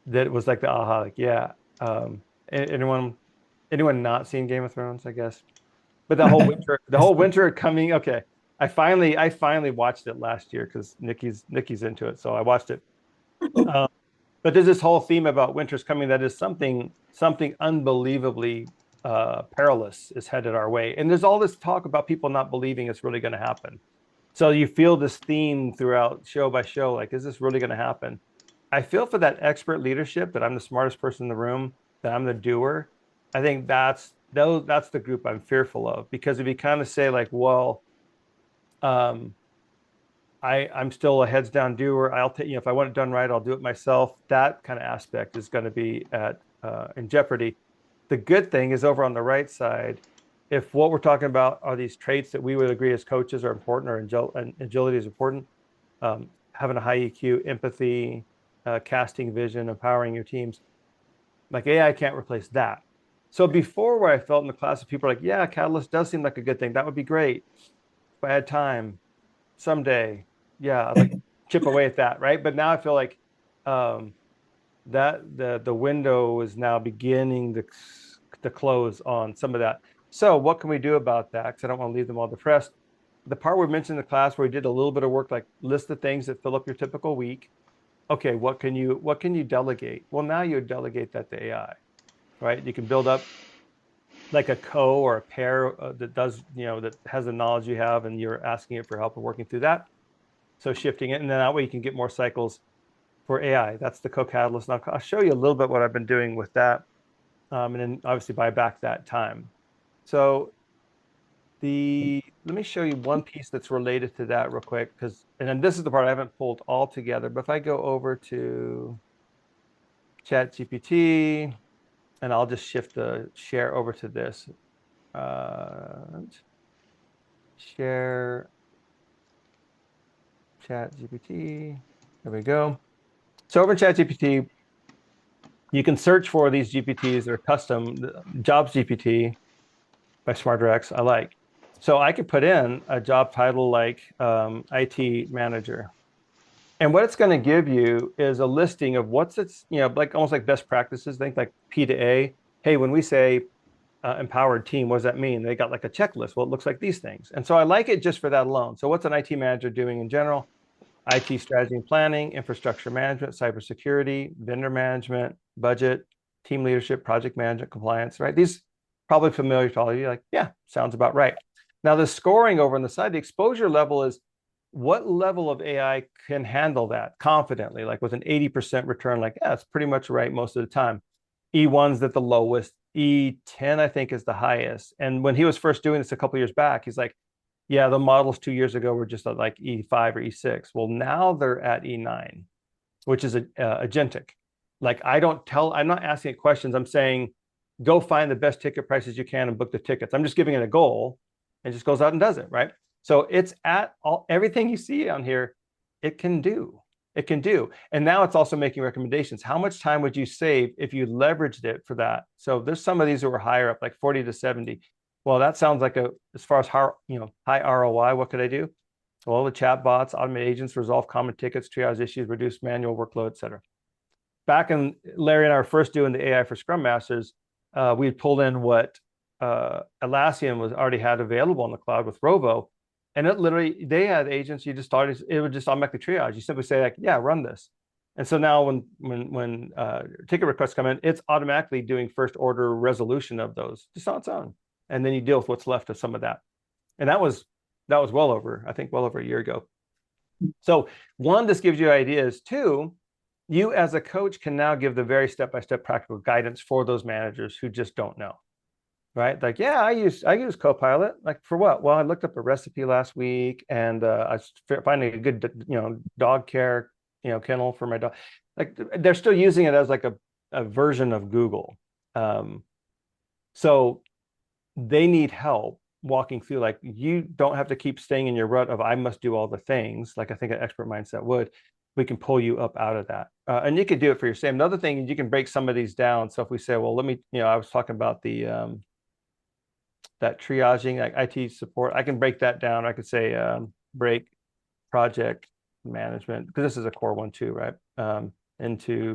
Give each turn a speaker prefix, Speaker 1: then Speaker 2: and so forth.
Speaker 1: that was like the aha, like, yeah. Anyone not seen Game of Thrones, I guess. But the whole winter coming. Okay, I finally watched it last year because Nikki's into it, so I watched it. Um, but there's this whole theme about winter's coming that is something unbelievably perilous is headed our way, and there's all this talk about people not believing it's really going to happen. So you feel this theme throughout show by show, like, is this really going to happen? I feel for that expert leadership that I'm the smartest person in the room, that I'm the doer. I think that's the group I'm fearful of because if you kind of say like, well, um, I'm still a heads down doer. I'll take, if I want it done right, I'll do it myself. That kind of aspect is going to be at in jeopardy. The good thing is over on the right side, if what we're talking about are these traits that we would agree as coaches are important or agility is important, having a high EQ, empathy, casting vision, empowering your teams, like AI can't replace that. So before where I felt in the class of people are like, yeah, Catalyst does seem like a good thing. That would be great. If I had time someday, yeah, I'd like chip away at that, right? But now I feel like um, that the window is now beginning to close on some of that. So what can we do about that? Because I don't want to leave them all depressed. The part we mentioned in the class where we did a little bit of work, like list the things that fill up your typical week. Okay, what can you delegate? Well, now you delegate that to AI, right? You can build up like a co or a pair that does, that has the knowledge you have, and you're asking it for help and working through that. So shifting it, and then that way you can get more cycles for AI. That's the co-catalyst. And I'll show you a little bit what I've been doing with that, and then obviously buy back that time. So let me show you one piece that's related to that real quick, and then this is the part I haven't pulled all together. But if I go over to Chat GPT, and I'll just shift the share over to this. Share Chat GPT. There we go. So over in Chat GPT, you can search for these GPTs that are custom. Jobs GPT by SmarterX, I like. So I could put in a job title like IT manager. And what it's going to give you is a listing of what's its, like almost like best practices. Think like P to A. Hey, when we say empowered team, what does that mean? They got like a checklist. Well, it looks like these things. And so I like it just for that alone. So what's an IT manager doing in general? IT strategy and planning, infrastructure management, cybersecurity, vendor management, budget, team leadership, project management, compliance, right? These probably familiar to all of you. Like, yeah, sounds about right. Now, the scoring over on the side, the exposure level is what level of AI can handle that confidently, like with an 80% return, like, yeah, it's pretty much right most of the time. E1's at the lowest. E10, I think, is the highest. And when he was first doing this a couple years back, he's like, yeah, the models 2 years ago were just at like E5 or E6. Well, now they're at E9, which is agentic. Like I'm not asking it questions. I'm saying, go find the best ticket prices you can and book the tickets. I'm just giving it a goal and just goes out and does it, right? So it's at everything you see on here, it can do. It can do. And now it's also making recommendations. How much time would you save if you leveraged it for that? So there's some of these that were higher up, like 40 to 70. Well, that sounds like as far as how, high ROI, what could I do? Well, the chat bots, automated agents resolve common tickets, triage issues, reduce manual workload, et cetera. Back in Larry and I were first doing the AI for Scrum Masters, we had pulled in what Atlassian was already had available on the cloud with Rovo. And it literally, they had agents, you just started, it would just automatically triage. You simply say like, yeah, run this. And so now when ticket requests come in, it's automatically doing first order resolution of those just on its own. And then you deal with what's left of some of that. And that was I think well over a year ago. So one, this gives you ideas. Two, you as a coach can now give the very step-by-step practical guidance for those managers who just don't know, right? Like, yeah, I use Copilot. Like for what? Well, I looked up a recipe last week, and I was finding a good, dog care, kennel for my dog. Like they're still using it as like a version of Google. Um, so they need help walking through. Like you don't have to keep staying in your rut of I must do all the things. Like I think an expert mindset would. We can pull you up out of that, and you can do it for your same. Another thing is you can break some of these down. So if we say, well, let me, I was talking about the that triaging, like IT support. I can break that down. I could say break project management because this is a core one too, right? into